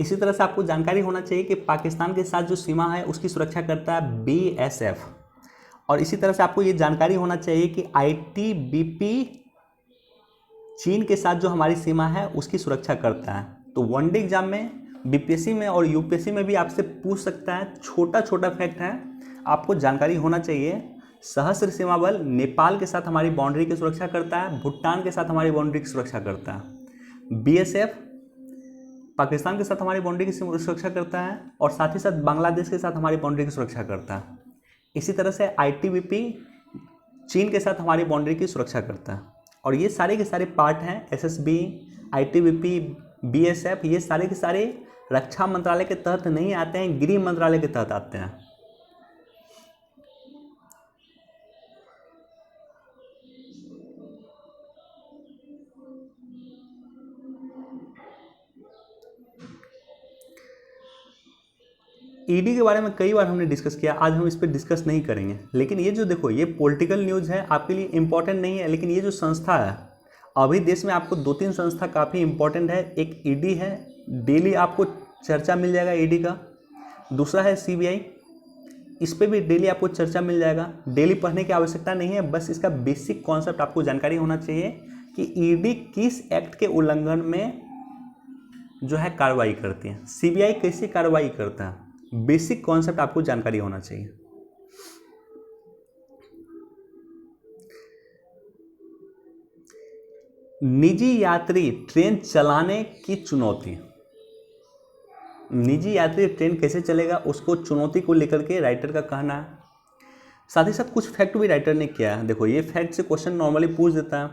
इसी तरह से आपको जानकारी होना चाहिए कि पाकिस्तान के साथ जो सीमा है उसकी सुरक्षा करता है BSF। और इसी तरह से आपको ये जानकारी होना चाहिए कि ITBP चीन के साथ जो हमारी सीमा है उसकी सुरक्षा करता है। तो वनडे एग्जाम में, बीपीएससी में और यूपीएससी में भी आपसे पूछ सकता है। छोटा छोटा फैक्ट है, आपको जानकारी होना चाहिए। सशस्त्र सीमा बल नेपाल के साथ हमारी बाउंड्री की सुरक्षा करता है, भूटान के साथ हमारी बाउंड्री की सुरक्षा करता है। BSF पाकिस्तान के साथ हमारी बाउंड्री की सुरक्षा करता है, और साथ ही साथ बांग्लादेश के साथ हमारी बाउंड्री की सुरक्षा करता है। इसी तरह से ITBP चीन के साथ हमारी बाउंड्री की सुरक्षा करता है। और ये सारे के सारे पार्ट हैं, SSB, ITBP, BSF, ये सारे के सारे रक्षा मंत्रालय के तहत नहीं आते हैं, गृह मंत्रालय के तहत आते हैं। ईडी के बारे में कई बार हमने डिस्कस किया, आज हम इस पर डिस्कस नहीं करेंगे। लेकिन ये जो देखो, ये पॉलिटिकल न्यूज़ है, आपके लिए इम्पोर्टेंट नहीं है, लेकिन ये जो संस्था है अभी देश में आपको 2-3 संस्था काफ़ी इंपॉर्टेंट है। एक ईडी है, डेली आपको चर्चा मिल जाएगा ईडी का। दूसरा है सीबीआई, इस पर भी डेली आपको चर्चा मिल जाएगा। डेली पढ़ने की आवश्यकता नहीं है, बस इसका बेसिक कॉन्सेप्ट आपको जानकारी होना चाहिए कि ईडी किस एक्ट के उल्लंघन में जो है कार्रवाई करती है, सीबीआई कैसी कार्रवाई करता है, बेसिक कॉन्सेप्ट आपको जानकारी होना चाहिए। निजी यात्री ट्रेन चलाने की चुनौती। निजी यात्री ट्रेन कैसे चलेगा, उसको चुनौती को लेकर के राइटर का कहना है। साथ ही साथ कुछ फैक्ट भी राइटर ने किया है। देखो, ये फैक्ट से क्वेश्चन नॉर्मली पूछ देता है।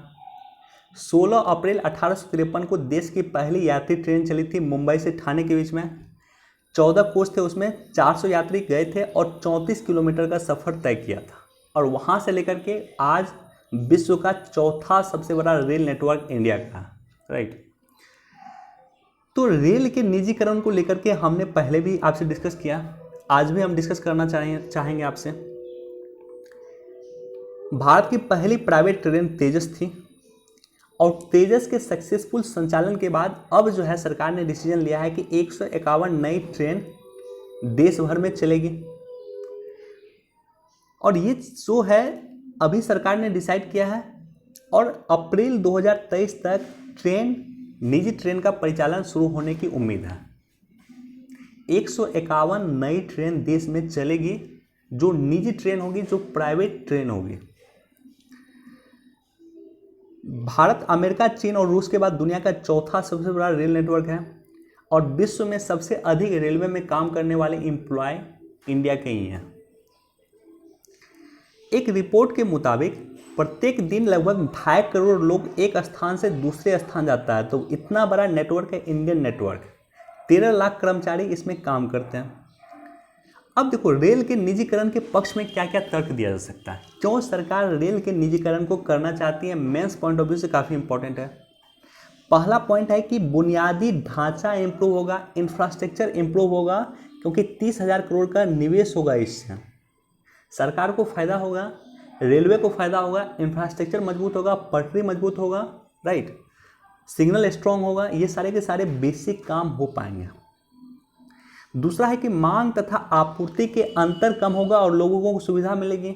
16 अप्रैल 1853 को देश की पहली यात्री ट्रेन चली थी मुंबई से ठाणे के बीच में। 14 कोच थे, उसमें 400 यात्री गए थे और 34 किलोमीटर का सफ़र तय किया था। और वहाँ से लेकर के आज विश्व का चौथा सबसे बड़ा रेल नेटवर्क इंडिया का, राइट। तो रेल के निजीकरण को लेकर के हमने पहले भी आपसे डिस्कस किया, आज भी हम डिस्कस करना चाहेंगे आपसे। भारत की पहली प्राइवेट ट्रेन तेजस थी और तेजस के सक्सेसफुल संचालन के बाद अब जो है सरकार ने डिसीजन लिया है कि 151 नई ट्रेन देश भर में चलेगी। और ये जो है अभी सरकार ने डिसाइड किया है और अप्रैल 2023 तक निजी ट्रेन का परिचालन शुरू होने की उम्मीद है। 151 नई ट्रेन देश में चलेगी, जो निजी ट्रेन होगी, जो प्राइवेट ट्रेन होगी। भारत अमेरिका, चीन और रूस के बाद दुनिया का चौथा सबसे बड़ा रेल नेटवर्क है और विश्व में सबसे अधिक रेलवे में काम करने वाले एम्प्लॉय इंडिया के ही हैं। एक रिपोर्ट के मुताबिक प्रत्येक दिन लगभग 2.5 करोड़ लोग एक स्थान से दूसरे स्थान जाता है। तो इतना बड़ा नेटवर्क है इंडियन नेटवर्क। 13 लाख कर्मचारी इसमें काम करते हैं। अब देखो, रेल के निजीकरण के पक्ष में क्या क्या तर्क दिया जा सकता है, क्यों सरकार रेल के निजीकरण को करना चाहती है, मेंस पॉइंट ऑफ व्यू से काफ़ी इंपॉर्टेंट है। पहला पॉइंट है कि बुनियादी ढांचा इंप्रूव होगा, इंफ्रास्ट्रक्चर इंप्रूव होगा, क्योंकि 30,000 करोड़ का निवेश होगा। इससे सरकार को फायदा होगा, रेलवे को फायदा होगा, इंफ्रास्ट्रक्चर मजबूत होगा, पटरी मजबूत होगा, राइट, सिग्नल स्ट्रांग होगा, ये सारे के सारे बेसिक काम हो पाएंगे। दूसरा है कि मांग तथा आपूर्ति के अंतर कम होगा और लोगों को सुविधा मिलेगी।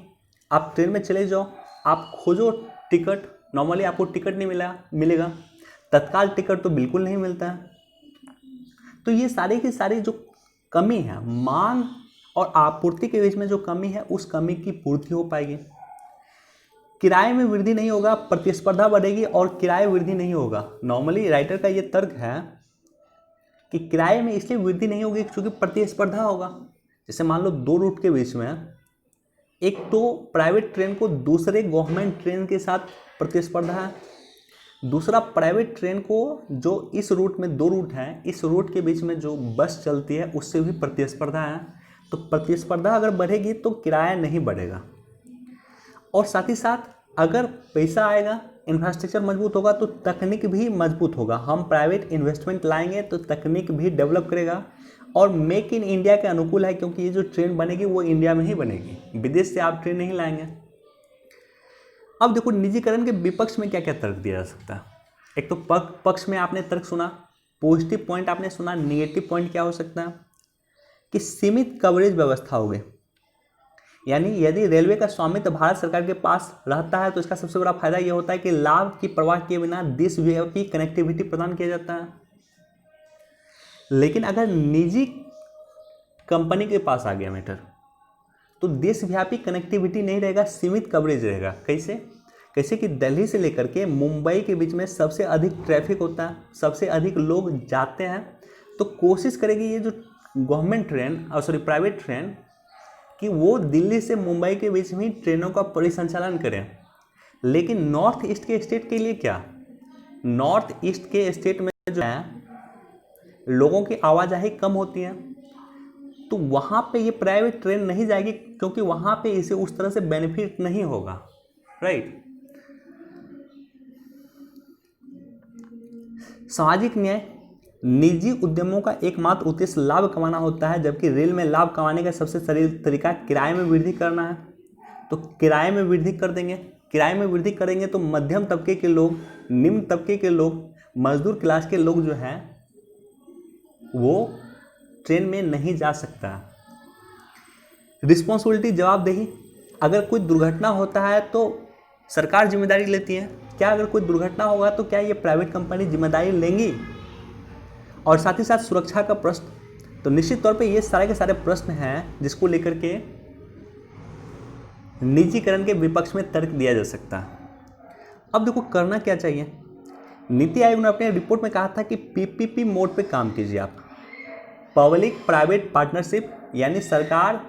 आप ट्रेन में चले जाओ, आप खोजो टिकट, नॉर्मली आपको टिकट नहीं मिलेगा, तत्काल टिकट तो बिल्कुल नहीं मिलता है। तो ये सारी की सारी जो कमी है, मांग और आपूर्ति के बीच में जो कमी है, उस कमी की पूर्ति हो पाएगी। किराए में वृद्धि नहीं होगा, प्रतिस्पर्धा बढ़ेगी और किराए वृद्धि नहीं होगा। नॉर्मली राइटर का ये तर्क है कि किराए में इसलिए वृद्धि नहीं होगी क्योंकि प्रतिस्पर्धा होगा। जैसे मान लो 2 रूट के बीच में, एक तो प्राइवेट ट्रेन को दूसरे गवर्नमेंट ट्रेन के साथ प्रतिस्पर्धा है, दूसरा प्राइवेट ट्रेन को जो इस रूट में 2 रूट हैं, इस रूट के बीच में जो बस चलती है उससे भी प्रतिस्पर्धा है। तो प्रतिस्पर्धा अगर बढ़ेगी तो किराया नहीं बढ़ेगा। और साथ ही साथ अगर पैसा आएगा, इंफ्रास्ट्रक्चर मजबूत होगा तो तकनीक भी मजबूत होगा। हम प्राइवेट इन्वेस्टमेंट लाएंगे तो तकनीक भी डेवलप करेगा और मेक इन इंडिया के अनुकूल है, क्योंकि ये जो ट्रेन बनेगी वो इंडिया में ही बनेगी, विदेश से आप ट्रेन नहीं लाएंगे। अब देखो, निजीकरण के विपक्ष में क्या क्या तर्क दिया जा सकता है। एक तो पक्ष में आपने तर्क सुना, पॉजिटिव पॉइंट आपने सुना। निगेटिव पॉइंट क्या हो सकता है कि सीमित कवरेज व्यवस्था होगी, यानी यदि रेलवे का स्वामित्व भारत सरकार के पास रहता है तो इसका सबसे बड़ा फायदा यह होता है कि लाभ की परवाह किए बिना देशव्यापी कनेक्टिविटी प्रदान किया जाता है। लेकिन अगर निजी कंपनी के पास आ गया मैटर, तो देशव्यापी कनेक्टिविटी नहीं रहेगा, सीमित कवरेज रहेगा। कैसे कि दिल्ली से लेकर के मुंबई के बीच में सबसे अधिक ट्रैफिक होता है, सबसे अधिक लोग जाते हैं। तो कोशिश करेगी ये जो गवर्नमेंट ट्रेन प्राइवेट ट्रेन, कि वो दिल्ली से मुंबई के बीच में ट्रेनों का परिसंचालन करें। लेकिन नॉर्थ ईस्ट के स्टेट के लिए क्या, नॉर्थ ईस्ट के स्टेट में जो है लोगों की आवाजाही कम होती है, तो वहाँ पे ये प्राइवेट ट्रेन नहीं जाएगी, क्योंकि वहाँ पे इसे उस तरह से बेनिफिट नहीं होगा, राइट। सामाजिक न्याय, निजी उद्यमों का एकमात्र उद्देश्य लाभ कमाना होता है, जबकि रेल में लाभ कमाने का सबसे सरल तरीका किराए में वृद्धि करना है। तो किराए में वृद्धि कर देंगे, किराए में वृद्धि करेंगे तो मध्यम तबके के लोग, निम्न तबके के लोग, मजदूर क्लास के लोग जो हैं वो ट्रेन में नहीं जा सकता। रिस्पॉन्सिबिलिटी, जवाबदेही, अगर कोई दुर्घटना होता है तो सरकार जिम्मेदारी लेती है। क्या अगर कोई दुर्घटना होगा तो क्या ये प्राइवेट कंपनी जिम्मेदारी लेंगी? और साथ ही साथ सुरक्षा का प्रश्न। तो निश्चित तौर पे ये सारे के सारे प्रश्न हैं जिसको लेकर के निजीकरण के विपक्ष में तर्क दिया जा सकता है। अब देखो करना क्या चाहिए। नीति आयोग ने अपने रिपोर्ट में कहा था कि पीपीपी मोड पे काम कीजिए आप, पब्लिक प्राइवेट पार्टनरशिप, यानी सरकार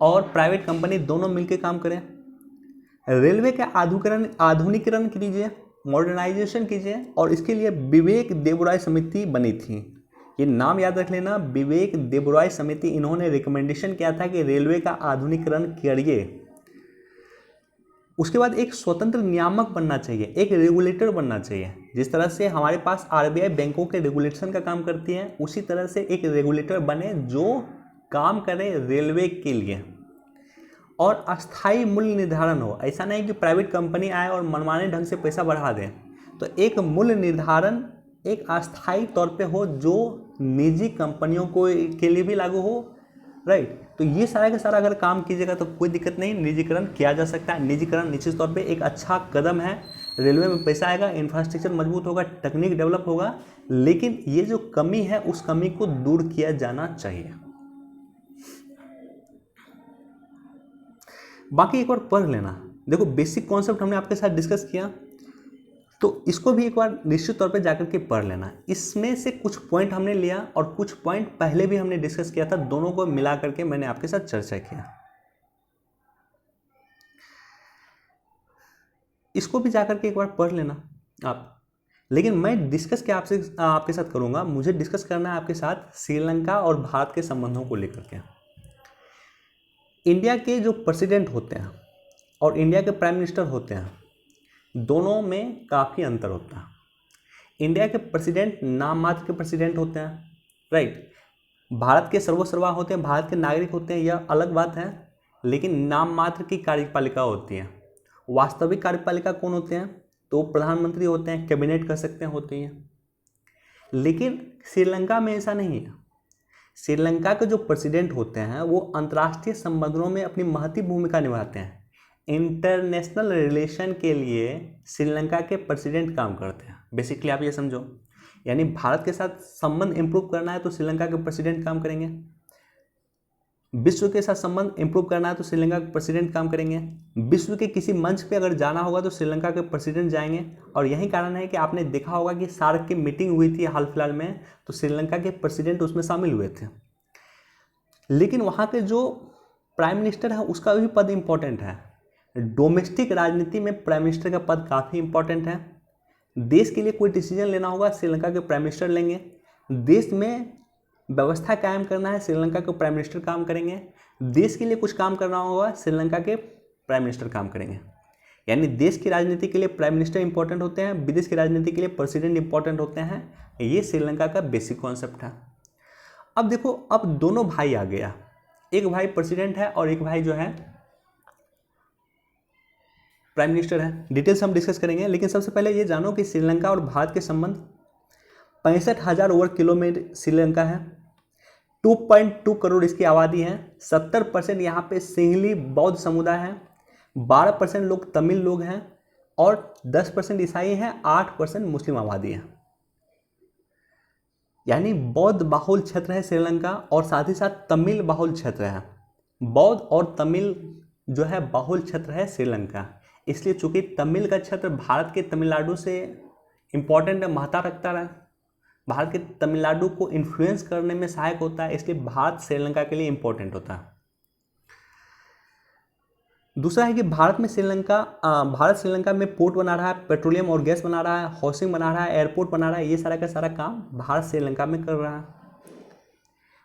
और प्राइवेट कंपनी दोनों मिलकर काम करें। रेलवे का आधुनिकीकरण कीजिए, मॉडर्नाइजेशन कीजिए, और इसके लिए विवेक देबरॉय समिति बनी थी। ये नाम याद रख लेना, विवेक देबरॉय समिति। इन्होंने रिकमेंडेशन किया था कि रेलवे का आधुनिकीकरण करिए। उसके बाद एक स्वतंत्र नियामक बनना चाहिए, एक रेगुलेटर बनना चाहिए। जिस तरह से हमारे पास आरबीआई बैंकों के रेगुलेशन का काम करती है, उसी तरह से एक रेगुलेटर बने जो काम करे रेलवे के लिए। और अस्थायी मूल्य निर्धारण हो, ऐसा नहीं कि प्राइवेट कंपनी आए और मनमाने ढंग से पैसा बढ़ा दें। तो एक मूल्य निर्धारण एक अस्थायी तौर पे हो जो निजी कंपनियों को के लिए भी लागू हो, राइट। तो ये सारा का सारा अगर काम कीजिएगा तो कोई दिक्कत नहीं, निजीकरण किया जा सकता है। निजीकरण निश्चित तौर पे एक अच्छा कदम है। रेलवे में पैसा आएगा, इंफ्रास्ट्रक्चर मजबूत होगा, टेक्निक डेवलप होगा, लेकिन ये जो कमी है उस कमी को दूर किया जाना चाहिए। बाकी एक बार पढ़ लेना। देखो बेसिक कॉन्सेप्ट हमने आपके साथ डिस्कस किया, तो इसको भी एक बार निश्चित तौर पे जाकर के पढ़ लेना। इसमें से कुछ पॉइंट हमने लिया और कुछ पॉइंट पहले भी हमने डिस्कस किया था, दोनों को मिला करके मैंने आपके साथ चर्चा किया। इसको भी जाकर के एक बार पढ़ लेना आप। लेकिन मैं डिस्कस क्या आपके साथ करूंगा, मुझे डिस्कस करना है आपके साथ श्रीलंका और भारत के संबंधों को लेकर के। इंडिया के जो प्रेसिडेंट होते हैं और इंडिया के प्राइम मिनिस्टर होते हैं, दोनों में काफ़ी अंतर होता है। इंडिया के प्रेसिडेंट नाम मात्र के प्रेसिडेंट होते हैं, राइट। भारत के सर्वोसर्वा होते हैं, भारत के नागरिक होते हैं, यह अलग बात है, लेकिन नाम मात्र की कार्यपालिका होती है। वास्तविक कार्यपालिका कौन होते हैं? तो प्रधानमंत्री होते हैं, कैबिनेट कह सकते हैं, होती हैं। लेकिन श्रीलंका में ऐसा नहीं है। श्रीलंका के जो प्रेसिडेंट होते हैं वो अंतर्राष्ट्रीय संबंधों में अपनी महत्वपूर्ण भूमिका निभाते हैं। इंटरनेशनल रिलेशन के लिए श्रीलंका के प्रेसिडेंट काम करते हैं। बेसिकली आप ये समझो, यानी भारत के साथ संबंध इंप्रूव करना है तो श्रीलंका के प्रेसिडेंट काम करेंगे। विश्व के साथ संबंध इंप्रूव करना है तो श्रीलंका के प्रेसिडेंट काम करेंगे। विश्व के किसी मंच पे अगर जाना होगा तो श्रीलंका के प्रेसिडेंट जाएंगे। और यही कारण है कि आपने देखा होगा कि सार्क की मीटिंग हुई थी हाल फिलहाल में, तो श्रीलंका के प्रेसिडेंट उसमें शामिल हुए थे। लेकिन वहाँ के जो प्राइम मिनिस्टर है उसका भी पद इंपॉर्टेंट है। डोमेस्टिक राजनीति में प्राइम मिनिस्टर का पद काफ़ी इंपॉर्टेंट है। देश के लिए कोई डिसीजन लेना होगा श्रीलंका के प्राइम मिनिस्टर लेंगे। देश में व्यवस्था कायम करना है श्रीलंका के प्राइम मिनिस्टर काम करेंगे। देश के लिए कुछ काम करना होगा श्रीलंका के प्राइम मिनिस्टर काम करेंगे। यानी देश की राजनीति के लिए प्राइम मिनिस्टर इंपॉर्टेंट होते हैं, विदेश की राजनीति के लिए प्रेसिडेंट इंपॉर्टेंट होते हैं। ये श्रीलंका का बेसिक कॉन्सेप्ट है। अब देखो, अब दोनों भाई आ गया, एक भाई प्रेसिडेंट है और एक भाई जो है प्राइम मिनिस्टर है। डिटेल्स हम डिस्कस करेंगे, लेकिन सबसे पहले ये जानो कि श्रीलंका और भारत के संबंध 65,000 वर्ग किलोमीटर श्रीलंका है। 2.2 करोड़ इसकी आबादी है। 70% यहाँ पे सिंहली बौद्ध समुदाय है। 12% लोग तमिल लोग हैं और 10% ईसाई हैं। 8% मुस्लिम आबादी है। यानी बौद्ध बाहुल क्षेत्र है श्रीलंका और साथ ही साथ तमिल बाहुल क्षेत्र है। बौद्ध और तमिल जो है बाहुल क्षेत्र है श्रीलंका। इसलिए चूंकि तमिल का क्षेत्र भारत के तमिलनाडु से इम्पोर्टेंट महत्ता रखता है, भारत के तमिलनाडु को इन्फ्लुएंस करने में सहायक होता है, इसलिए भारत श्रीलंका के लिए इम्पोर्टेंट होता है। दूसरा है कि भारत श्रीलंका में पोर्ट बना रहा है, पेट्रोलियम और गैस बना रहा है, हाउसिंग बना रहा है, एयरपोर्ट बना रहा है। ये सारा का सारा काम भारत श्रीलंका में कर रहा है।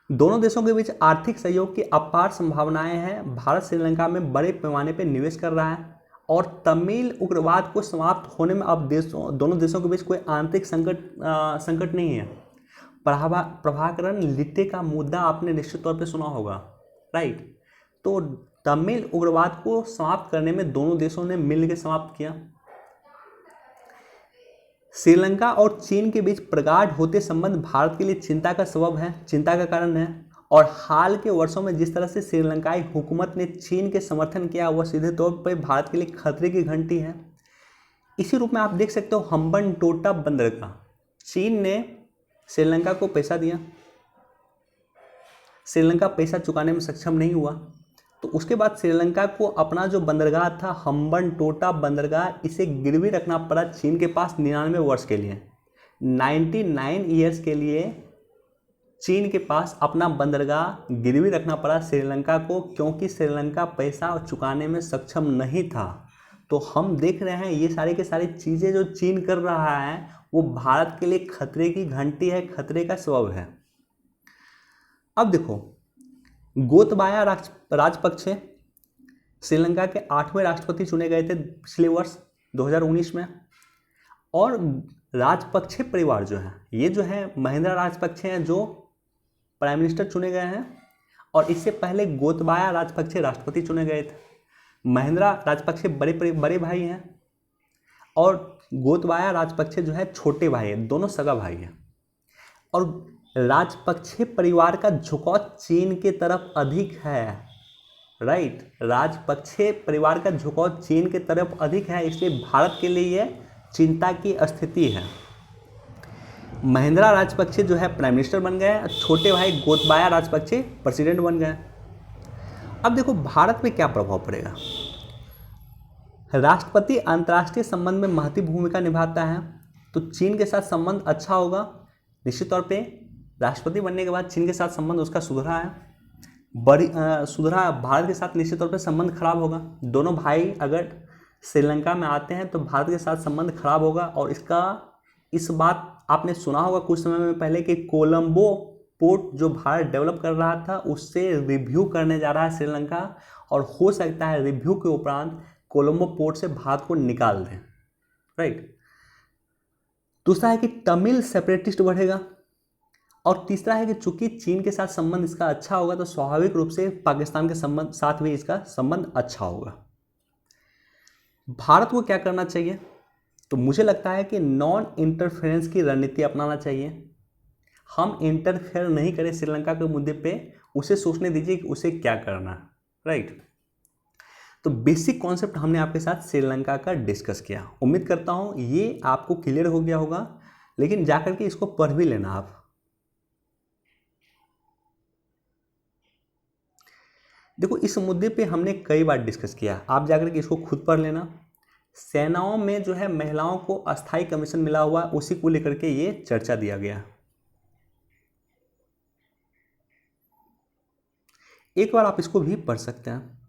दोनों देशों के बीच आर्थिक सहयोग की अपार संभावनाएं हैं। भारत श्रीलंका में बड़े पैमाने पर निवेश कर रहा है और तमिल उग्रवाद को समाप्त होने में अब दोनों देशों के बीच कोई आंतरिक संकट नहीं है। प्रभाकरण लिट्टे का मुद्दा आपने निश्चित तौर पे सुना होगा, राइट। तो तमिल उग्रवाद को समाप्त करने में दोनों देशों ने मिलकर समाप्त किया। श्रीलंका और चीन के बीच प्रगाढ़ होते संबंध भारत के लिए चिंता का सबब है, चिंता का कारण है। और हाल के वर्षों में जिस तरह से श्रीलंकाई हुकूमत ने चीन के समर्थन किया वह सीधे तौर पर भारत के लिए खतरे की घंटी है। इसी रूप में आप देख सकते हो हम्बनटोटा बंदरगाह, चीन ने श्रीलंका को पैसा दिया, श्रीलंका पैसा चुकाने में सक्षम नहीं हुआ, तो उसके बाद श्रीलंका को अपना जो बंदरगाह था हम्बनटोटा बंदरगाह, इसे गिरवी रखना पड़ा चीन के पास 99 वर्ष के लिए। 99 ईयर्स के लिए चीन के पास अपना बंदरगाह गिरवी रखना पड़ा श्रीलंका को, क्योंकि श्रीलंका पैसा चुकाने में सक्षम नहीं था। तो हम देख रहे हैं ये सारी के सारी चीज़ें जो चीन कर रहा है वो भारत के लिए खतरे की घंटी है, खतरे का सबब है। अब देखो, गोतबाया राजपक्षे श्रीलंका के 8वें राष्ट्रपति चुने गए थे पिछले वर्ष 2019 में। और राजपक्षे परिवार जो है, ये जो है महिंद्रा राजपक्षे हैं जो प्राइम मिनिस्टर चुने गए हैं, और इससे पहले गोतबाया राजपक्षे राष्ट्रपति चुने गए थे। महिंद्रा राजपक्षे बड़े भाई हैं और गोतबाया राजपक्षे जो है छोटे भाई हैं, दोनों सगा भाई हैं। और राजपक्षे परिवार का झुकाव चीन के तरफ अधिक है, राइट। राजपक्षे परिवार का झुकाव चीन के तरफ अधिक है, इसलिए भारत के लिए यह चिंता की स्थिति है। महिंद्रा राजपक्षे जो है प्राइम मिनिस्टर बन गए, छोटे भाई गोतबाया राजपक्षे प्रेसिडेंट बन गए। अब देखो भारत पे क्या प्रभाव पड़ेगा। राष्ट्रपति अंतर्राष्ट्रीय संबंध में महत्वपूर्ण भूमिका निभाता है, तो चीन के साथ संबंध अच्छा होगा निश्चित तौर पे। राष्ट्रपति बनने के बाद चीन के साथ संबंध उसका सुधरा है, सुधरा। भारत के साथ निश्चित तौर पे संबंध खराब होगा। दोनों भाई अगर श्रीलंका में आते हैं तो भारत के साथ संबंध खराब होगा। और इस बात आपने सुना होगा कुछ समय में पहले कि कोलंबो पोर्ट जो भारत डेवलप कर रहा था उससे रिव्यू करने जा रहा है श्रीलंका, और हो सकता है रिव्यू के उपरांत कोलंबो पोर्ट से भारत को निकाल दें, राइट। दूसरा है कि तमिल सेपरेटिस्ट बढ़ेगा, और तीसरा है कि चूंकि चीन के साथ संबंध इसका अच्छा होगा तो स्वाभाविक रूप से पाकिस्तान के साथ भी इसका संबंध अच्छा होगा। भारत को क्या करना चाहिए, तो मुझे लगता है कि नॉन इंटरफेरेंस की रणनीति अपनाना चाहिए। हम इंटरफेयर नहीं करें श्रीलंका के मुद्दे पे, उसे सोचने दीजिए कि उसे क्या करना, राइट। तो बेसिक कॉन्सेप्ट हमने आपके साथ श्रीलंका का डिस्कस किया। उम्मीद करता हूँ ये आपको क्लियर हो गया होगा, लेकिन जाकर के इसको पढ़ भी लेना आप। देखो इस मुद्दे पे हमने कई बार डिस्कस किया, आप जाकर के इसको खुद पढ़ लेना। सेनाओं में जो है महिलाओं को अस्थायी कमीशन मिला हुआ, उसी को लेकर के ये चर्चा दिया गया। एक बार आप इसको भी पढ़ सकते हैं।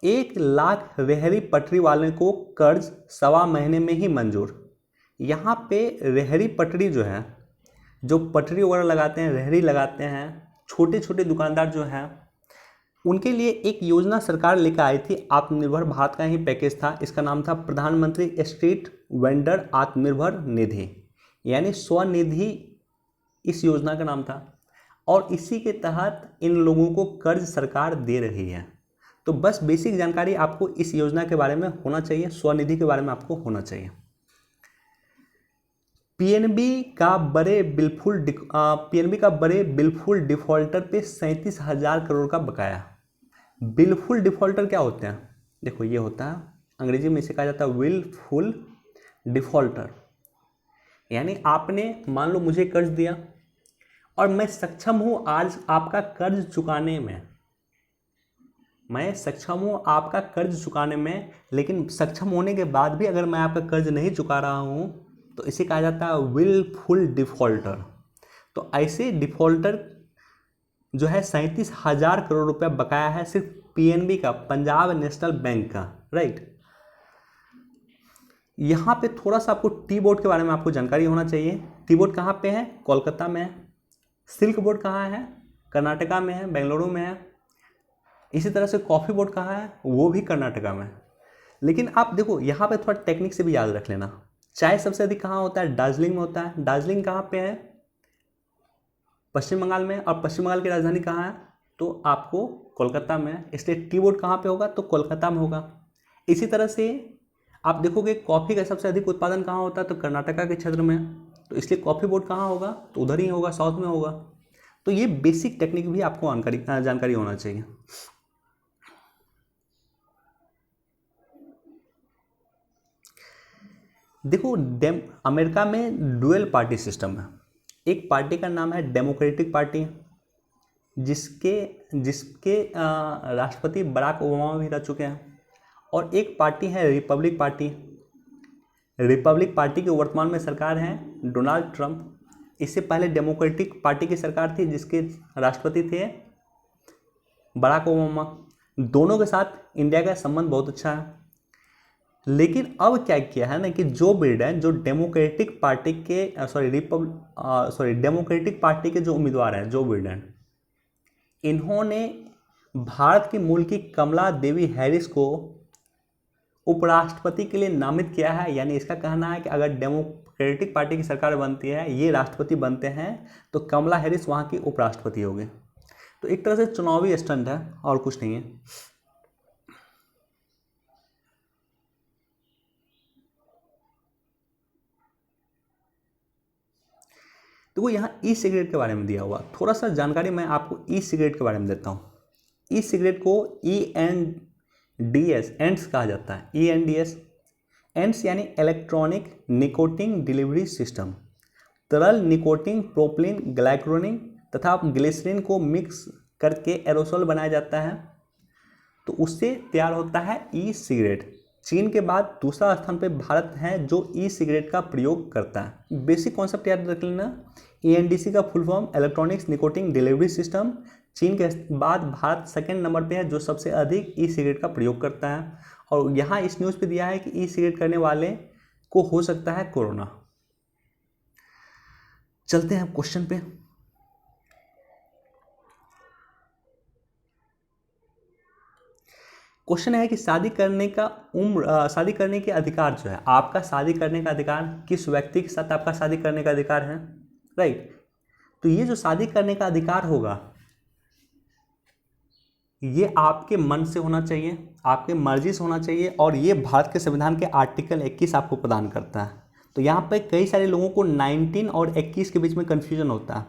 1 लाख रेहड़ी पटरी वाले को कर्ज 1.25 महीने में ही मंजूर। यहाँ पे रेहड़ी पटरी जो है, जो पटरी वगैरह लगाते हैं, रेहड़ी लगाते हैं, छोटे छोटे दुकानदार जो हैं, उनके लिए एक योजना सरकार लेकर आई थी। आत्मनिर्भर भारत का ही पैकेज था, इसका नाम था प्रधानमंत्री स्ट्रीट वेंडर आत्मनिर्भर निधि, यानी स्वनिधि इस योजना का नाम था। और इसी के तहत इन लोगों को कर्ज सरकार दे रही है। तो बस बेसिक जानकारी आपको इस योजना के बारे में होना चाहिए, स्वनिधि के बारे में आपको होना चाहिए। पीएनबी का बड़े बिलफुल डिफॉल्टर पे 37,000 करोड़ का बकाया। बिलफुल डिफॉल्टर क्या होते हैं, देखो ये होता है, अंग्रेजी में इसे कहा जाता है विलफुल डिफॉल्टर। यानी आपने मान लो मुझे कर्ज दिया और मैं सक्षम हूँ आज आपका कर्ज चुकाने में, मैं सक्षम हूँ आपका कर्ज चुकाने में, लेकिन सक्षम होने के बाद भी अगर मैं आपका कर्ज नहीं चुका रहा हूँ तो इसे कहा जाता है विलफुल डिफॉल्टर। तो ऐसे डिफॉल्टर जो है 37,000 करोड़ रुपया बकाया है सिर्फ पीएनबी का, पंजाब नेशनल बैंक का, राइट। यहाँ पे थोड़ा सा आपको टी बोर्ड के बारे में आपको जानकारी होना चाहिए। टी बोर्ड कहाँ पे है, कोलकाता में है। सिल्क बोर्ड कहाँ है, कर्नाटका में है, बेंगलुरु में है। इसी तरह से कॉफ़ी बोर्ड कहाँ है, वो भी कर्नाटका में। लेकिन आप देखो यहाँ पे थोड़ा टेक्निक से भी याद रख लेना, चाय सबसे अधिक कहाँ होता है, दार्जिलिंग में होता है। दार्जिलिंग कहाँ पे है, पश्चिम बंगाल में, और पश्चिम बंगाल की राजधानी कहाँ है, तो आपको कोलकाता में है। इसलिए टी बोर्ड कहाँ पे होगा, तो कोलकाता में होगा। इसी तरह से आप देखोगे कॉफ़ी का सबसे अधिक उत्पादन कहाँ होता है, तो कर्नाटका के क्षेत्र में, तो इसलिए कॉफ़ी बोर्ड कहाँ होगा, तो उधर ही होगा, साउथ में होगा। तो ये बेसिक टेक्निक भी आपको जानकारी होना चाहिए। देखो अमेरिका में डुअल पार्टी सिस्टम है। एक पार्टी का नाम है डेमोक्रेटिक पार्टी, जिसके जिसके राष्ट्रपति बराक ओबामा भी रह चुके हैं। और एक पार्टी है रिपब्लिक पार्टी। रिपब्लिक पार्टी की वर्तमान में सरकार है डोनाल्ड ट्रंप। इससे पहले डेमोक्रेटिक पार्टी की सरकार थी, जिसके राष्ट्रपति थे बराक ओबामा। दोनों के साथ इंडिया का संबंध बहुत अच्छा है। लेकिन अब क्या किया है ना कि जो बिडेन, जो डेमोक्रेटिक पार्टी के डेमोक्रेटिक पार्टी के जो उम्मीदवार हैं, जो बिडेन, इन्होंने भारत के मूल की कमला देवी हैरिस को उपराष्ट्रपति के लिए नामित किया है। यानी इसका कहना है कि अगर डेमोक्रेटिक पार्टी की सरकार बनती है, ये राष्ट्रपति बनते हैं, तो कमला हैरिस वहाँ की उपराष्ट्रपति होगी। तो एक तरह से चुनावी स्टंट है और कुछ नहीं है। देखो यहाँ ई सिगरेट के बारे में दिया हुआ थोड़ा सा जानकारी मैं आपको ई सिगरेट के बारे में देता हूँ। ई सिगरेट को ENDS एंड्स कहा जाता है। ENDS एंड्स यानी इलेक्ट्रॉनिक निकोटिन डिलीवरी सिस्टम। तरल निकोटिन प्रोपिलीन ग्लाइकोलिन तथा ग्लिसरीन को मिक्स करके एरोसोल बनाया जाता है, तो उससे तैयार होता है ई सिगरेट। चीन के बाद दूसरा स्थान पे भारत है जो ई सिगरेट का प्रयोग करता है। बेसिक कॉन्सेप्ट याद रख लेना, ENDC का full form electronics nicotine delivery system. चीन के बाद भारत सेकंड नंबर पे है जो सबसे अधिक ई सिगरेट का प्रयोग करता है। और यहाँ इस न्यूज़ पे दिया है कि ई सिगरेट करने वाले को हो सकता है कोरोना। चलते हैं क्वेश्चन पे। क्वेश्चन है कि शादी करने के अधिकार जो है, आपका शादी करने का अधिकार किस व्यक्ति के साथ आपका शादी करने का अधिकार है, राइट। तो ये जो शादी करने का अधिकार होगा, ये आपके मन से होना चाहिए, आपके मर्जी से होना चाहिए, और ये भारत के संविधान के आर्टिकल 21 आपको प्रदान करता है। तो यहाँ पे कई सारे लोगों को 19 और 21 के बीच में कन्फ्यूजन होता है,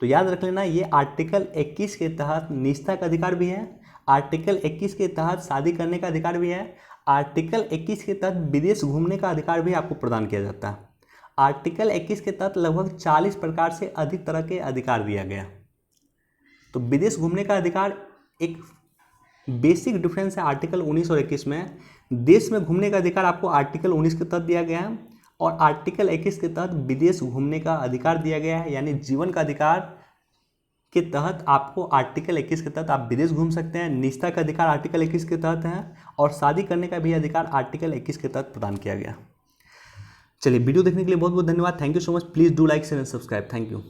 तो याद रख लेना ये आर्टिकल 21 के तहत निजता का अधिकार भी है, आर्टिकल 21 के तहत शादी करने का अधिकार भी है, आर्टिकल 21 के तहत विदेश घूमने का अधिकार भी आपको प्रदान किया जाता है। आर्टिकल 21 के तहत लगभग 40 प्रकार से अधिक तरह के अधिकार दिया गया। तो विदेश घूमने का अधिकार एक बेसिक डिफरेंस है आर्टिकल 19 और 21 में। देश में घूमने का अधिकार आपको आर्टिकल 19 के तहत दिया गया है, और आर्टिकल 21 के तहत विदेश घूमने का अधिकार दिया गया है। यानी जीवन का अधिकार के तहत आपको आर्टिकल 21 के तहत आप विदेश घूम सकते हैं, निजता का अधिकार आर्टिकल 21 के तहत है, और शादी करने का भी अधिकार आर्टिकल 21 के तहत प्रदान किया गया। चलिए, वीडियो देखने के लिए बहुत बहुत धन्यवाद। Thank you so much. Please do like share and subscribe. Thank you.